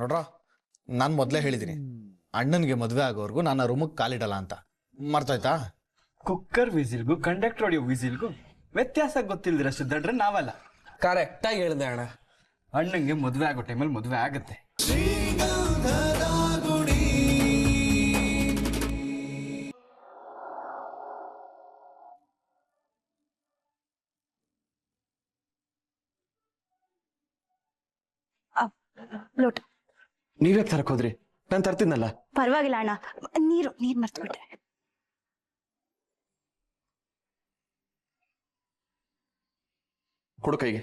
ನೋಡ್ರ, ನಾನು ಮೊದಲೇ ಹೇಳಿದ್ದೀನಿ, ಅಣ್ಣನಿಗೆ ಮದುವೆ ಆಗೋವರೆಗೂ ನಾನು ರೂಮಿಗೆ ಕಾಲಿಡಲ್ಲ ಅಂತ. ಮರ್ತೋಯ್ತಾ? ಕುಕ್ಕರ್ ವಿಸಿಲ್ಗೂ ಕಂಡಕ್ಟರ್ ಹೊಡಿಯೋ ವಿಸಿಲ್ಗೂ ವ್ಯತ್ಯಾಸ ಗೊತ್ತಿಲ್ದಿರ ಸಿದ್ದಡ್ರೆ ನಾವಲ್ಲ. ಕರೆಕ್ಟಾಗಿ ಹೇಳ್ದೆ ಅಣ್ಣ. ಅಣ್ಣಂಗೆ ಮದುವೆ ಆಗೋ ಟೈಮಲ್ಲಿ ಮದುವೆ ಆಗುತ್ತೆ. ಲೋಟ. ನೀವೇ ತರಕ್ ಹೋದ್ರಿ? ನಾನು ತರ್ತಿದ್ನಲ್ಲ. ಪರವಾಗಿಲ್ಲ ಅಣ್ಣ, ನೀರು ಮರ್ತ್ಬಿಟ್ಟೆ. ಕೊಡು ಕೈಗೆ.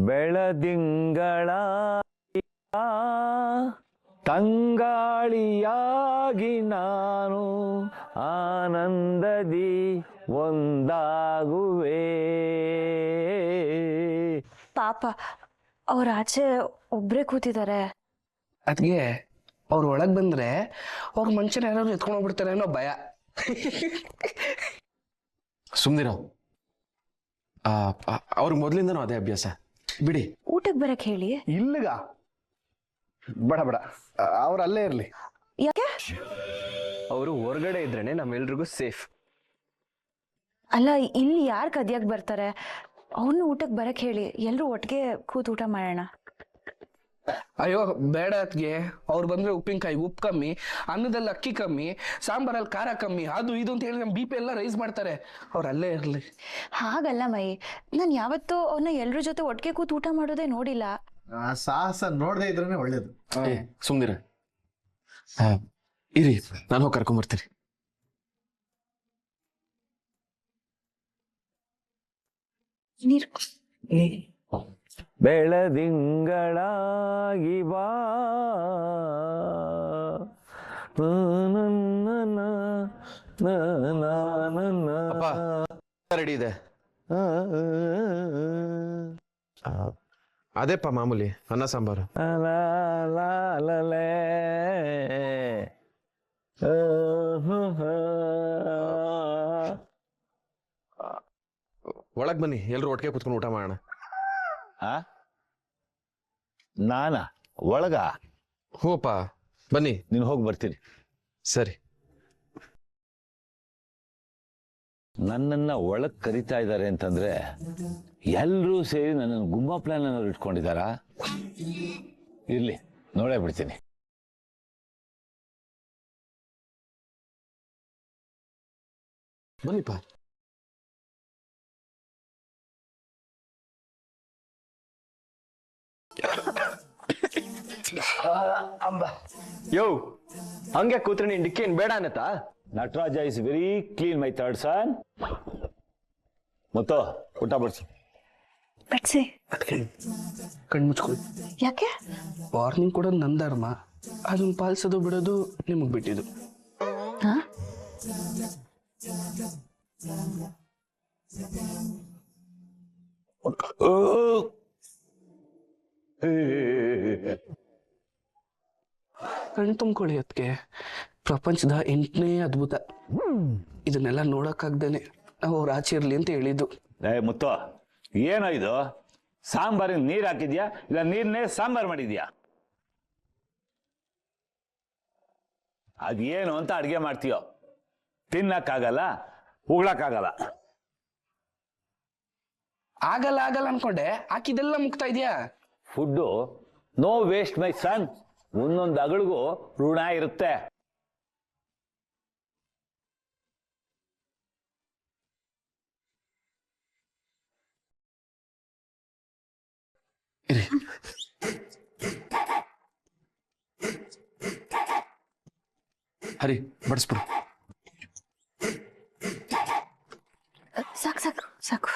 ಬೆಳದಿಂಗಳ ತಂಗಾಳಿಯಾಗಿ ನಾನು ಆನಂದದಿ ಒಂದಾಗುವೆ. ಪಾಪ ಅವ್ರ ಆಚೆ ಒಬ್ರೇ ಕೂತಿದ್ದಾರೆ. ಅದ್ಗೆ ಅವ್ರ ಒಳಗ್ ಬಂದ್ರೆ ಅವ್ರ ಮನುಷ್ಯನ ಯಾರು ಎತ್ಕೊಂಡು ಹೋಗ್ಬಿಡ್ತಾರೆ ಅನ್ನೋ ಭಯ. ಸುಮ್ನಿರೋ. ಅವ್ರಿಗೆ ಮೊದ್ಲಿಂದನೂ ಅದೇ ಅಭ್ಯಾಸ. ಬಿಡಿ. ಊಟಕ್ಕೆ ಬರಕ್ ಹೇಳಿ. ಇಲ್ಲಿಗ ಬಡ ಬಡ, ಅವ್ರು ಅಲ್ಲೇ ಇರ್ಲಿ. ಯಾಕೆ? ಅವರು ಹೊರಗಡೆ ಇದ್ರೇನೆ ನಮ್ಮೆಲ್ರಿಗೂ ಸೇಫ್. ಅಲ್ಲ, ಇಲ್ಲಿ ಯಾರು ಕದಿಯಕ್ ಬರ್ತಾರೆ? ಅವ್ನು ಊಟಕ್ಕೆ ಬರಕ್ ಹೇಳಿ, ಎಲ್ರು ಒಟ್ಟಿಗೆ ಕೂತ್ ಊಟ ಮಾಡೋಣ. ಅಯ್ಯೋ ಬೇಡ ಅದ್ಗೆ. ಅವ್ರು ಬಂದ್ರೆ ಉಪ್ಪಿನಕಾಯಿ ಉಪ್ಪು ಕಮ್ಮಿ, ಅನ್ನದಲ್ಲಿ ಅಕ್ಕಿ ಕಮ್ಮಿ, ಸಾಂಬಾರಲ್ಲಿ ಖಾರ ಕಮ್ಮಿ, ಅದು ಇದು ಅಂತ ಹೇಳಿ ನಮ್ಮ BP ಎಲ್ಲ ರೈಸ್ ಮಾಡ್ತಾರೆ. ಅವ್ರು ಅಲ್ಲೇ ಇರ್ಲಿ. ಹಾಗಲ್ಲ ಮೈ, ನಾನು ಯಾವತ್ತೂ ಅವ್ರನ್ನ ಎಲ್ರ ಜೊತೆ ಒಟ್ಟಿಗೆ ಕೂತ್ ಊಟ ಮಾಡೋದೇ ನೋಡಿಲ್ಲ. ಸಾಹಸ ನೋಡದೆ ಇದ್ರೇನೆ ಒಳ್ಳೇದು. ಸುಮ್ನಿರ. ಇರಿ, ನಾನು ಹೋಗಿ ಕರ್ಕೊಂಬರ್ತೀನಿ. ನೀರು. ಬೆಳದಿಂಗಳಾಗಿ ಬಾ ರೆಡಿ ಇದೆ. ಅದೇಪ್ಪ ಮಾಮೂಲಿ ಅನ್ನ ಸಾಂಬಾರು. ಒಳಗ್ ಬನ್ನಿ, ಎಲ್ರು ಒಟ್ಟಿಗೆ ಕುತ್ಕೊಂಡು ಊಟ ಮಾಡೋಣ. ನಾನ ಒಳಗ? ಹೋಪ ಬನ್ನಿ. ನೀನು ಹೋಗಿ ಬರ್ತೀನಿ. ಸರಿ. ನನ್ನನ್ನ ಒಳಗ್ ಕರಿತಾ ಇದ್ದಾರೆ ಅಂತಂದ್ರೆ ಎಲ್ಲರೂ ಸೇರಿ ನನ್ನನ್ನು ಗುಮ್ಮ ಪ್ಲಾನ್ ಅನ್ನೋರು ಇಟ್ಕೊಂಡಿದ್ದಾರಾ? ಇರ್ಲಿ, ನೋಡೇ ಬಿಡ್ತೀನಿ. ಬನ್ನಿಪ್ಪ. ಯೋ, ಹಂಗೆ ಕೂತ್ರೆ ನೀನ್ ಡಿಕ್ಕೇನ್ ಬೇಡ ಅನ್ನತ್ತಾ? Nataraja is very clean my third son. ಮತ್ತು ಊಟ ಬಡ್ಸು. ಬಡ್ಸಿ. ಕಣ್ಮುಚ್ಕೊಳ್ಳಿ. ಯಾಕೆ? ವಾರ್ನಿಂಗ್ ಕೊಡೋದು ನನ್ನ ಧರ್ಮ, ಅದನ್ನ ಪಾಲಿಸೋದು ಬಿಡೋದು ನಿಮಗ್ ಬಿಟ್ಟಿದ್ದು. ಹಾ? ಕಣ್ ತುಂಬ್ಕೊಳ್ಳಿ. ಅದಕ್ಕೆ ಪ್ರಪಂಚದ 8ನೇ ಅದ್ಭುತ. ಇದನ್ನೆಲ್ಲ ನೋಡಕ್ಕಾಗ್ದೇನೆ ನಾವು ಅವ್ರ ಆಚೆ ಇರ್ಲಿ ಅಂತ ಹೇಳಿದ್ದು. ಮುತ್ತು, ಏನೋ ಇದು? ಸಾಂಬಾರಿನ ನೀರ್ ಹಾಕಿದ್ಯಾ ಇಲ್ಲ ನೀರ್ನೇ ಸಾಂಬಾರ್ ಮಾಡಿದ್ಯಾ? ಅದೇನು ಅಂತ ಅಡ್ಗೆ ಮಾಡ್ತೀಯೋ? ತಿನ್ನಕ್ಕಾಗಲ್ಲ, ಉಗ್ಳಕ್ಕಾಗಲ್ಲ. ಆಗಲ್ಲ ಆಗಲ್ಲ ಅನ್ಕೊಂಡೆ, ಹಾಕಿದೆಲ್ಲ ಮುಗ್ತಾ ಇದೆಯಾ? ಫುಡ್ಡು ನೋ ವೇಸ್ಟ್ ಮೈ ಸನ್. ಒಂದೊಂದು ಅಗಳಿಗೂ ಋಣ ಇರುತ್ತೆ. ಹರಿ, ಬಡಿಸ್ಬಿಡು. ಸಾಕು ಸಾಕು ಸಾಕು.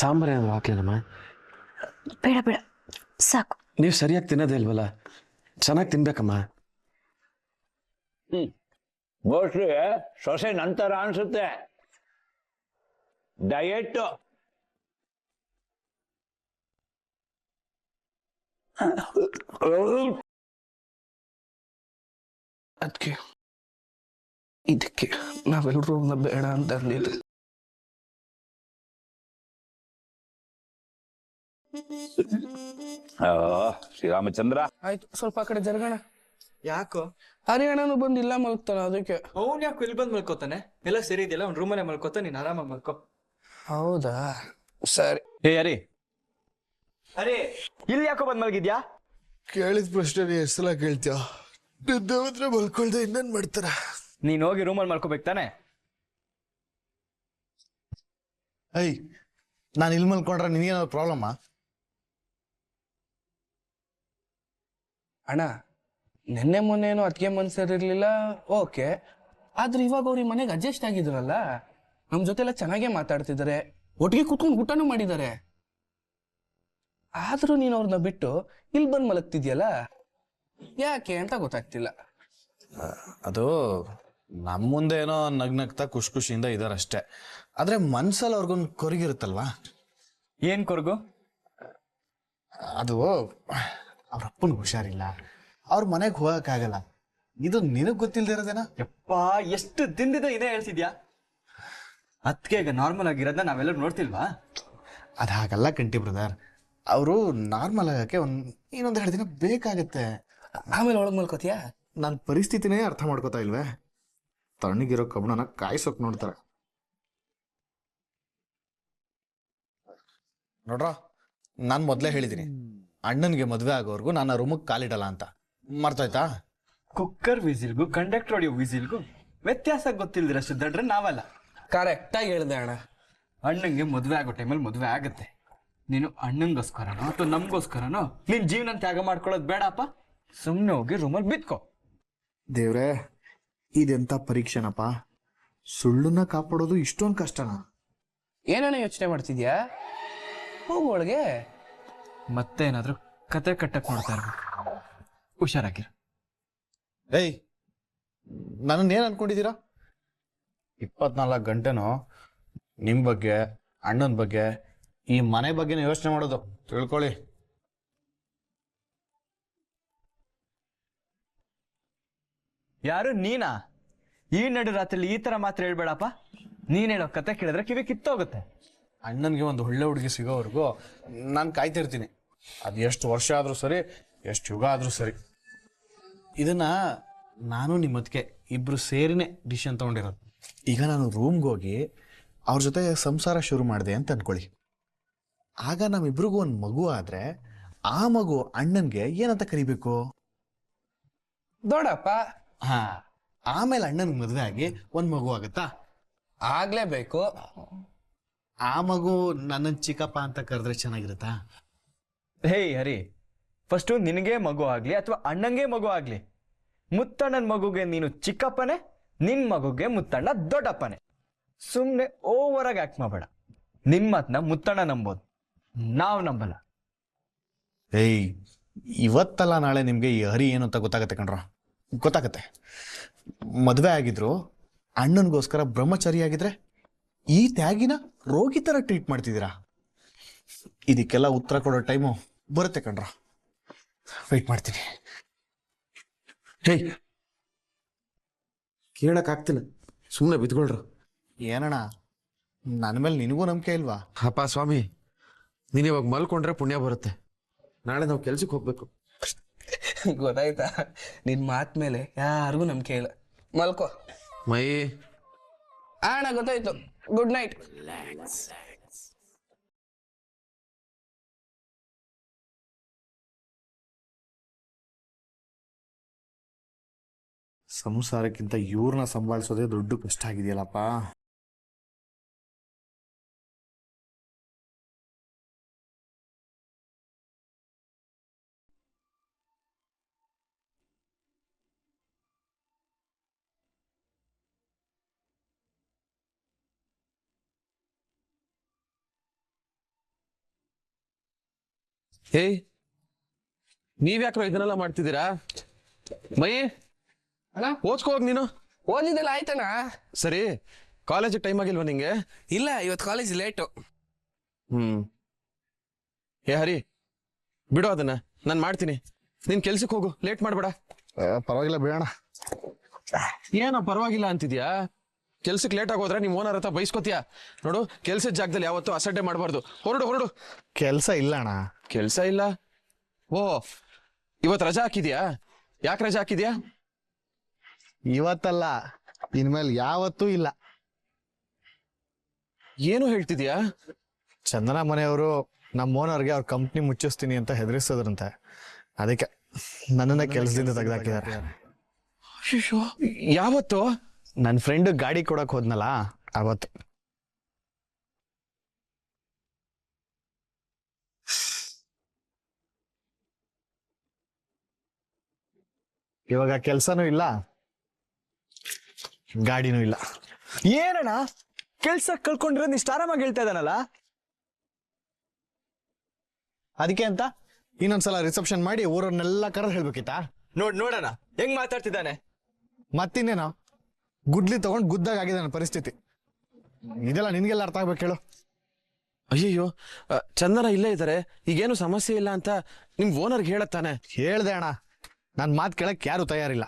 ಸಾಂಬಾರ್ ಏನಾದ್ರು ಹಾಕ್ಲೇನಮ್ಮ? ಬೇಡ ಬೇಡ ಸಾಕು. ನೀವು ಸರಿಯಾಗಿ ತಿನ್ನೋದೇ ಇಲ್ವಲ್ಲ, ಚೆನ್ನಾಗಿ ತಿನ್ಬೇಕಮ್ಮ. ಮೋಸ್ಟ್ಲಿ ಸೊಸೆ ನಂತರ ಅನ್ಸುತ್ತೆ. ಡಯಟ್ ಅದಕ್ಕೆ ಇದಕ್ಕೆ ನಾವೆಲ್ಲರೂ ಅವ್ನ ಬೇಡ ಅಂತ ಅಂದಿದ್ದು. ಶ್ರೀರಾಮಚಂದ್ರ, ಆಯ್ತು, ಸ್ವಲ್ಪ ಆ ಕಡೆ ಜರಗಣ. ಯಾಕೋ ಹರಿಯಾಣನು ಬಂದು ಇಲ್ಲ ಮಲ್ಗ್ತಾನ, ಅದಕ್ಕೆ. ಅವ್ನ್ ಯಾಕೋ ಇಲ್ಲಿ ಬಂದು ಮಲ್ಕೋತಾನೆ? ಎಲ್ಲ ಸರಿ ಇದೆಯಲ್ಲ, ಅವ್ನ ರೂಮಲ್ಲೇ ಮಲ್ಕೋತ, ನೀನ್ ಆರಾಮಾಗಿ ಮಲ್ಕೋ. ಹೌದಾ, ಸರಿ. ಹೇ ಹರಿ, ಅರೆ ಇಲ್ಲಿ ಯಾಕೋ ಬಂದ್ ಮಲಗಿದ್ಯಾ? ಕೇಳಿದ ಪ್ರಶ್ನೆ ಎಷ್ಟು ಸಲ ಕೇಳ್ತೀಯ? ನಿದ್ದೆ ಮಲ್ಕೊಳ್ದೆ ಇನ್ನೇನ್ ಮಾಡ್ತಾರ? ನೀನ್ ಹೋಗಿ ರೂಮಲ್ಲಿ ಮಲ್ಕೋಬೇಕು ತಾನೆ? ಐ, ನಾನು ಇಲ್ಲಿ ಮಲ್ಕೊಂಡ್ರೆ ನಿನಗೇನಾದ್ರು ಪ್ರಾಬ್ಲಮ್ಮಾ? ಅಣ್ಣ, ನಿನ್ನೆ ಮೊನ್ನೆ ಏನೋ ಅದಕ್ಕೆ ಮನ್ಸರಿರ್ಲಿಲ್ಲ, ಓಕೆ. ಆದ್ರೆ ಇವಾಗ ಅವ್ರ ಮನೆಗೆ ಅಡ್ಜಸ್ಟ್ ಆಗಿದ್ರಲ್ಲ, ನಮ್ ಜೊತೆ ಎಲ್ಲ ಚೆನ್ನಾಗೇ ಮಾತಾಡ್ತಿದ್ದಾರೆ, ಒಟ್ಟಿಗೆ ಕೂತ್ಕೊಂಡು ಊಟನೂ ಮಾಡಿದ್ದಾರೆ. ಆದ್ರೂ ನೀನು ಅವ್ರನ್ನ ಬಿಟ್ಟು ಇಲ್ಲಿ ಬಂದು ಮಲಗ್ತಿದ್ಯಲ್ಲ, ಯಾಕೆ ಅಂತ ಗೊತ್ತಾಗ್ತಿಲ್ಲ. ಅದು ನಮ್ಮ ಮುಂದೆ ಏನೋ ನಗ್ನಗ್ತಾ ಖುಷಿಯಿಂದ ಇದಾರಷ್ಟೇ. ಆದ್ರೆ ಮನ್ಸಲ್ಲಿ ಅವ್ರಿಗೊಂದು ಕೊರಗಿರುತ್ತಲ್ವಾ? ಏನ್ ಕೊರ್ಗು? ಅದು ಅವ್ರ ಅಪ್ಪನಿಗೆ ಹುಷಾರಿಲ್ಲ, ಅವ್ರ ಮನೆಗೆ ಹೋಗಕ್ಕಾಗಲ್ಲ. ಇದು ನಿನಗ್ ಗೊತ್ತಿಲ್ದೇ ಇರೋದೇನಾ? ಯಪ್ಪಾ, ಎಷ್ಟು ದಿನದಿಂದ ಇದೇ ಹೇಳ್ತಿದ್ಯಾ? ಅದಕ್ಕೆ ಈಗ ನಾರ್ಮಲ್ ಆಗಿರೋದನ್ನ ನಾವೆಲ್ಲರೂ ನೋಡ್ತಿಲ್ವಾ? ಅದು ಹಾಗಲ್ಲ ಕಂಟಿ ಬ್ರದರ್, ಅವರು ನಾರ್ಮಲ್ ಆಗಕ್ಕೆ ಇನ್ನೊಂದು 2 ದಿನ ಬೇಕಾಗತ್ತೆ. ಆಮೇಲೆ ಒಳಗ್ ಮಲ್ಕೋತಿಯಾ? ನನ್ನ ಪರಿಸ್ಥಿತಿನೇ ಅರ್ಥ ಮಾಡ್ಕೋತಾ ಇಲ್ವೇ? ತಣ್ಣಗಿರೋ ಕಬ್ಬಣನ ಕಾಯಿಸೋಕ್ ನೋಡ್ತಾರೆ. ನೋಡ್ರ, ನಾನು ಮೊದಲೇ ಹೇಳಿದ್ದೀನಿ, ಅಣ್ಣನಿಗೆ ಮದುವೆ ಆಗೋವರೆಗೂ ನಾನು ರೂಮಿಗೆ ಕಾಲಿಡಲ್ಲ ಅಂತ. ಮರ್ತೋಯ್ತಾ? ಕುಕ್ಕರ್ ವಿಸಿಲ್ಗೂ ಕಂಡಕ್ಟರ್ ಹೊಡಿಯೋ ವಿಸಿಲ್ಗೂ ವ್ಯತ್ಯಾಸ ಗೊತ್ತಿಲ್ದಿರಷ್ಟು ದಡ್ರೆ ನಾವಲ್ಲ. ಕರೆಕ್ಟಾಗಿ ಹೇಳ್ದೆ ಅಣ್ಣ. ಅಣ್ಣಂಗೆ ಮದುವೆ ಆಗೋ ಟೈಮಲ್ಲಿ ಮದುವೆ ಆಗುತ್ತೆ. ನೀನು ಅಣ್ಣಂಗೋಸ್ಕರನೋ ಅಥವಾ ನಮಗೋಸ್ಕರನೋ ನಿನ್ ಜೀವನ ತ್ಯಾಗ ಮಾಡ್ಕೊಳ್ಳೋದು ಬೇಡಪ್ಪ. ಸುಮ್ಮನೆ ಹೋಗಿ ರೂಮಲ್ಲಿ ಬಿತ್ಕೋ. ದೇವ್ರೆ, ಇದೆಂತ ಪರೀಕ್ಷೆನಪ್ಪ? ಸುಳ್ಳನ್ನ ಕಾಪಾಡೋದು ಇಷ್ಟೊಂದು ಕಷ್ಟನಾ? ಏನಣ್ಣ ಯೋಚನೆ ಮಾಡ್ತಿದ್ಯಾ? ಹೋಗು ಒಳಗೆ. ಮತ್ತೆ ಏನಾದ್ರೂ ಕತೆ ಕಟ್ಟಕ್ ನೋಡ್ತಾ ಇರ್ಬೇಕು. ಹುಷಾರಾಗಿರು. ಏಯ್, ನನ್ನನ್ನೇನು ಅನ್ಕೊಂಡಿದ್ದೀರಾ? 24 ಗಂಟೆನೂ ನಿಮ್ಮ ಬಗ್ಗೆ, ಅಣ್ಣನ ಬಗ್ಗೆ, ಈ ಮನೆ ಬಗ್ಗೆನೇ ಯೋಚನೆ ಮಾಡೋದು, ತಿಳ್ಕೊಳ್ಳಿ. ಯಾರು ನೀನಾ? ಈ ನಡು ರಾತ್ರಿಲಿ ಈ ತರ ಮಾತ್ರ ಹೇಳ್ಬೇಡಪ್ಪ. ನೀನ್ ಹೇಳೋ ಕತೆ ಕೇಳಿದ್ರೆ ಕಿವಿ ಕಿತ್ತೋಗುತ್ತೆ. ಅಣ್ಣನಿಗೆ ಒಂದು ಒಳ್ಳೆ ಹುಡುಗಿ ಸಿಗೋವರೆಗೂ ನಾನು ಕಾಯ್ತಿರ್ತೀನಿ. ಅದು ಎಷ್ಟು ವರ್ಷ ಆದರೂ ಸರಿ, ಎಷ್ಟು ಯುಗ ಆದರೂ ಸರಿ. ಇದನ್ನ ನಾನು ನಿಮ್ಮ ಅದಕ್ಕೆ ಇಬ್ರು ಸೇರಿನೇ ಡಿಸಿಷನ್ ತಗೊಂಡಿರೋದು. ಈಗ ನಾನು ರೂಮ್ಗೆ ಹೋಗಿ ಅವ್ರ ಜೊತೆ ಸಂಸಾರ ಶುರು ಮಾಡಿದೆ ಅಂತ ಅನ್ಕೊಳ್ಳಿ. ಆಗ ನಮ್ಮಿಬ್ರಿಗೂ ಒಂದು ಮಗು ಆದ್ರೆ ಆ ಮಗು ಅಣ್ಣನ್ಗೆ ಏನಂತ ಕರಿಬೇಕು? ದೊಡ್ಡಪ್ಪ. ಹಾ, ಆಮೇಲೆ ಅಣ್ಣನ್ಗೆ ಮದುವೆ ಆಗಿ ಒಂದು ಮಗು ಆಗುತ್ತಾ? ಆಗ್ಲೇಬೇಕು. ಆ ಮಗು ನನ್ನ ಚಿಕ್ಕಪ್ಪ ಅಂತ ಕರೆದ್ರೆ ಚೆನ್ನಾಗಿರುತ್ತಾ? ಹೇ ಹರಿ, ಫಸ್ಟು ನಿನಗೆ ಮಗು ಆಗ್ಲಿ ಅಥವಾ ಅಣ್ಣಂಗೆ ಮಗು ಆಗ್ಲಿ, ಮುತ್ತಣ್ಣನ ಮಗುಗೆ ನೀನು ಚಿಕ್ಕಪ್ಪನೇ, ನಿನ್ ಮಗುಗೆ ಮುತ್ತಣ್ಣ ದೊಡ್ಡಪ್ಪನೇ. ಸುಮ್ಮನೆ ಓವರ್ ಆಗಿ ಆಕ್ಟ್ ಮಾಡಬೇಡ. ನಿನ್ ಮಾತನ್ನ ಮುತ್ತಣ್ಣ ನಂಬೋದು, ನಾವು ನಂಬಲ್ಲ. ಏಯ್, ಇವತ್ತಲ್ಲ ನಾಳೆ ನಿಮಗೆ ಈ ಹರಿ ಏನು ಅಂತ ಗೊತ್ತಾಗತ್ತೆ ಕಣ್ರ, ಗೊತ್ತಾಗತ್ತೆ. ಮದುವೆ ಆಗಿದ್ರು ಅಣ್ಣನಿಗೋಸ್ಕರ ಬ್ರಹ್ಮಚಾರಿ ಆಗಿದ್ರೆ ಈ ತ್ಯಾಗಿನ ರೋಗಿ ಥರ ಟ್ರೀಟ್ ಮಾಡ್ತಿದ್ದೀರಾ. ಇದಕ್ಕೆಲ್ಲ ಉತ್ತರ ಕೊಡೋ ಟೈಮು ಬರುತ್ತೆ ಕಣ್ರ, ವೆಯ್ಟ್ ಮಾಡ್ತೀನಿ. ಹೇಯ್, ಕೇಳಕ್ಕಾಗ್ತಿಲ್ಲ, ಸುಮ್ಮನೆ ಬಿತ್ಕೊಳ್ರ. ಏನಣ್ಣ, ನನ್ನ ಮೇಲೆ ನಿನಗೂ ನಂಬಿಕೆ ಇಲ್ವಾ? ಅಪ್ಪ ಸ್ವಾಮಿ, ನೀನು ಇವಾಗ ಮಲ್ಕೊಂಡ್ರೆ ಪುಣ್ಯ ಬರುತ್ತೆ. ನಾಳೆ ನಾವು ಕೆಲ್ಸಕ್ಕೆ ಹೋಗ್ಬೇಕು. ಗೊತ್ತಾಯ್ತಾ? ನಿನ್ ಮಾತ್ ಮೇಲೆ ಯಾರಿಗೂ ನಂಬಿಕೆ ಇಲ್ಲ. ಮಲ್ಕೋ. ಮೈ ಅಣ್ಣ, ಗೊತ್ತಾಯ್ತು. Good night. ಸಂಸಾರಕ್ಕಿಂತ ಇವ್ರನ್ನ ಸಂಭಾಳಿಸೋದೇ ದೊಡ್ಡ ಕಷ್ಟ ಆಗಿದೆಯಲ್ಲಪ್ಪ. ಏಯ್ ನೀವ್ಯಾಕ್ರೋ ಇದನ್ನೆಲ್ಲ ಮಾಡ್ತಿದ್ದೀರಾ? ಮೈ ಅಣ್ಣ ಓದ್ಕೋ ಹೋಗ್ ನೀನು. ಓದಿದ್ದೆಲ್ಲ ಆಯ್ತಣ್ಣ. ಸರಿ, ಕಾಲೇಜ್ ಟೈಮ್ ಆಗಿಲ್ವಾ ನಿಂಗೆ? ಇಲ್ಲ, ಇವತ್ತು ಕಾಲೇಜ್ ಲೇಟು. ಏ ಹರಿ, ಬಿಡು ಅದನ್ನ, ನಾನು ಮಾಡ್ತೀನಿ. ನೀನ್ ಕೆಲ್ಸಕ್ಕೆ ಹೋಗು, ಲೇಟ್ ಮಾಡ್ಬೇಡ. ಪರವಾಗಿಲ್ಲ ಬಿಡೋಣ. ಏನೋ ಪರವಾಗಿಲ್ಲ ಅಂತಿದ್ಯಾ? ಕೆಲ್ಸಕ್ಕೆ ಲೇಟ್ ಆಗೋದ್ರೆ ನಿಮ್ ಓನರ್ ಹತ್ರ ಬೈಸ್ಕೊತೀಯ. ನೋಡು, ಕೆಲ್ಸದ ಜಾಗದಲ್ಲಿ ಯಾವತ್ತೂ ಅಸಡ್ಡೆ ಮಾಡಬಾರ್ದು. ಹೊರಡು. ಕೆಲಸ ಇಲ್ಲ ಅಣ್ಣ. ಕೆಲ್ಸ ಇಲ್ಲ? ಓ, ಇವತ್ತು ರಜಾ ಹಾಕಿದ್ಯಾ? ಯಾಕೆ ರಜಾ ಹಾಕಿದ್ಯಾ? ಇವತ್ತಲ್ಲ, ಇನ್ಮೇಲೆ ಯಾವತ್ತೂ ಇಲ್ಲ. ಏನು ಹೇಳ್ತಿದ್ಯಾ? ಚಂದನ ಮನೆಯವರು ನಮ್ಮ ಓನರ್ಗೆ ಅವ್ರ ಕಂಪ್ನಿ ಮುಚ್ಚಿಸ್ತೀನಿ ಅಂತ ಹೆದರಿಸೋದ್ರಂತೆ. ಅದಕ್ಕೆ ನನ್ನನ್ನ ಕೆಲಸದಿಂದ ತೆಗೆದಾಕಿದ್ದಾರೆ. ಯಾವತ್ತು? ನನ್ನ ಫ್ರೆಂಡ್ ಗಾಡಿ ಕೊಡಕ್ ಹೋದ್ನಲ್ಲ ಅವತ್ತು. ಇವಾಗ ಕೆಲ್ಸನೂ ಇಲ್ಲ, ಗಾಡಿನೂ ಇಲ್ಲ. ಏನಣ್ಣ ಕೆಲ್ಸ ಕಳ್ಕೊಂಡಿರೋದು ಇಷ್ಟು ಆರಾಮಾಗಿ ಹೇಳ್ತಾ ಇದ್ದಾನಲ್ಲ? ಅದಕ್ಕೆ ಅಂತ ಇನ್ನೊಂದ್ಸಲ ರಿಸೆಪ್ಷನ್ ಮಾಡಿ ಊರನ್ನೆಲ್ಲ ಕರೆದು ಹೇಳ್ಬೇಕಿತ್ತಾ? ನೋಡೋಣ ಹೆಂಗ್ ಮಾತಾಡ್ತಿದ್ದಾನೆ. ಮತ್ತಿನ್ನೇನೋ ಗುಡ್ಲಿ ತಗೊಂಡ್ ಗುದ್ದಾಗ ಆಗಿದೆ ನನ್ನ ಪರಿಸ್ಥಿತಿ. ಇದೆಲ್ಲ ನಿನ್ಗೆಲ್ಲ ಅರ್ಥ ಆಗ್ಬೇಕು ಹೇಳು. ಅಯ್ಯಯ್ಯೋ, ಚಂದನ ಇಲ್ಲೇ ಇದ್ದಾರೆ, ಈಗೇನು ಸಮಸ್ಯೆ ಇಲ್ಲ ಅಂತ ನಿಮ್ ಓನರ್ಗೆ ಹೇಳತ್ತಾನೆ. ಹೇಳ್ದೆ ಅಣ್ಣ, ನನ್ ಮಾತು ಕೇಳಕ್ ಯಾರು ತಯಾರಿಲ್ಲ.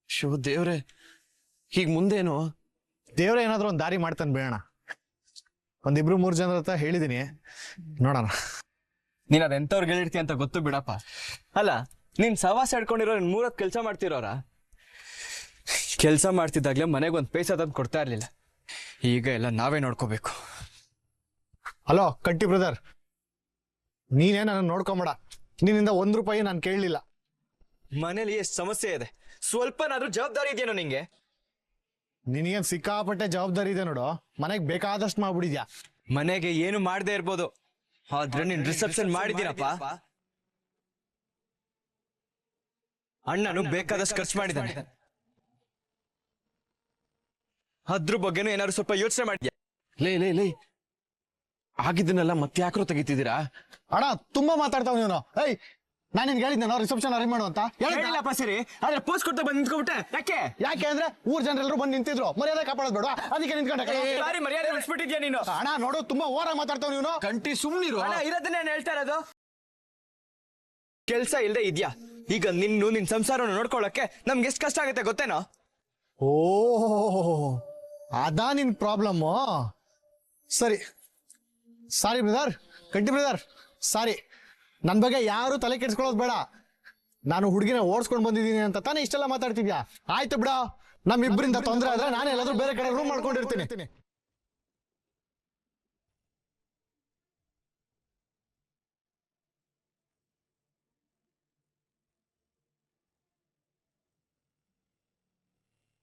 ಶೋ ದೇವ್ರೆ, ಈಗ ಮುಂದೇನು? ದೇವ್ರೆ ಏನಾದ್ರು ಒಂದ್ ದಾರಿ ಮಾಡ್ತಾನೆ ಬೇಡ. ಒಂದಿಬ್ರು 3 ಜನರ ಹತ್ರ ಹೇಳಿದೀನಿ, ನೋಡೋಣ. ನೀನ್ ಅದ್ ಎಂತವ್ರಿಗೆ ಹೇಳಿರ್ತಿ ಅಂತ ಗೊತ್ತು ಬಿಡಪ್ಪ. ಅಲ್ಲ, ನೀನ್ ಸವಾಸ ಹಿಡ್ಕೊಂಡಿರೋ 3 ಕೆಲಸ ಮಾಡ್ತಿರೋರ? ಕೆಲಸ ಮಾಡ್ತಿದ್ದಾಗ್ಲೇ ಮನೆಗೆ ಒಂದು ಪೈಸಾ ತಂದು ಕೊಡ್ತಾ ಇರ್ಲಿಲ್ಲ. ಈಗ ಎಲ್ಲ ನಾವೇ ನೋಡ್ಕೋಬೇಕು. ಹಲೋ ಕಟ್ಟಿ ಬ್ರದರ್, ನೀನೇ ನನ್ನ ನೋಡ್ಕೊಂಬೇಡ. ನಿನ್ನಿಂದ 1 ರೂಪಾಯಿ ನಾನು ಕೇಳಲಿಲ್ಲ. ಮನೇಲಿ ಎಷ್ಟು ಸಮಸ್ಯೆ ಇದೆ, ಸ್ವಲ್ಪನಾದ್ರೂ ಜವಾಬ್ದಾರಿ ಇದೆಯೇನೋ ನಿಂಗೆ? ನಿನಗೇನ್ ಸಿಕ್ಕಾಪಟ್ಟೆ ಜವಾಬ್ದಾರಿ ಇದೆ ನೋಡು. ಮನೆಗೆ ಬೇಕಾದಷ್ಟು ಮಾಡ್ಬಿಡಿದ್ಯಾ. ಮನೆಗೆ ಏನು ಮಾಡದೇ ಇರ್ಬೋದು, ಆದ್ರೆ ನೀನ್ ರಿಸೆಪ್ಷನ್ ಮಾಡಿದ್ದೀನಪ್ಪ. ಅಣ್ಣನು ಬೇಕಾದಷ್ಟು ಖರ್ಚು ಮಾಡಿದ್ದಾನೆ. ಅದ್ರ ಬಗ್ಗೆನೂ ಏನಾದ್ರು ಸ್ವಲ್ಪ ಯೋಚನೆ ಮಾಡಿದ್ಯಾ? ಲೇ ಆಗಿದ್ದನ್ನೆಲ್ಲ ಮತ್ತೆ ಯಾಕ್ರೋ ತೆಗಿತಿದ್ದೀರಾ? ಅಣ್ಣ ತುಂಬಾ ಮಾತಾಡ್ತಾವ್ ನೀನು. ಏಯ್, ನಾನು ನಿನ್ಗೆ ಹೇಳಿದ್ದೆ ರಿಸೆಪ್ಷನ್ ಅರೇಂಜ್ ಮಾಡು ಅಂತ. ಹೇಳಿಲ್ಲಪ್ಪ ಸರಿ, ಆದ್ರೆ ಪೋಸ್ಟ್ ಕೊಡ್ತಾ ಬಂದು ನಿಂತ್ಕೊಬಿಟ್ಟೆ. ಯಾಕೆ ಅಂದ್ರೆ ಊರ್ ಜನರೆಲ್ಲರೂ ಬಂದು ನಿಂತಿದ್ರು, ಮರ್ಯಾದೆ ಕಾಪಾಡೋದು ಬೇಡ, ಅದಕ್ಕೆ ನಿಂತ್ಕೊಂಡೆ. ಸಾರಿ, ಮರ್ಯಾದೆ ಉಳಿಸ್ಬಿಟ್ಟಿದ್ಯಾ ನೀನು. ಅಣ್ಣ ನೋಡು, ತುಂಬಾ ಓವರಾಗಿ ಮಾತಾಡ್ತಾವ್ ನೀನು. ಕಂಟಿ ಸುಮ್ನಿರು. ಅಣ್ಣ, ಇರೋದನ್ನ ನಾನು ಹೇಳ್ತಾ ಇರೋದು. ಕೆಲ್ಸ ಇಲ್ದೆ ಇದ್ಯಾ? ಈಗ ನಿನ್ ಸಂಸಾರವನ್ನು ನೋಡ್ಕೊಳ್ಳಕ್ಕೆ ನಮ್ಗೆ ಎಷ್ಟು ಕಷ್ಟ ಆಗುತ್ತೆ ಗೊತ್ತೇನೋ? ಓ, ಅದಾ ನಿನ್ ಪ್ರಾಬ್ಲಮ್ಮು. ಸರಿ ಸಾರಿ ಬ್ರದರ್, ಕಟ್ಟಿ ಬ್ರದರ್, ಸಾರಿ. ನನ್ನ ಬಗ್ಗೆ ಯಾರು ತಲೆ ಕೆಡ್ಸ್ಕೊಳ್ಳೋದು ಬೇಡ. ನಾನು ಹುಡುಗಿನ ಓಡಿಸ್ಕೊಂಡು ಬಂದಿದ್ದೀನಿ ಅಂತ ತಾನೇ ಇಷ್ಟೆಲ್ಲ ಮಾತಾಡ್ತಿದ್ಯಾ? ಆಯ್ತು ಬಿಡ, ನಮ್ಮಿಬ್ಬರಿಂದ ತೊಂದರೆ ಆದ್ರೆ ನಾನೇ ಎಲ್ಲಾದ್ರೂ ಬೇರೆ ಕಡೆ ರೂಮ್ ಮಾಡ್ಕೊಂಡಿರ್ತೀನಿ.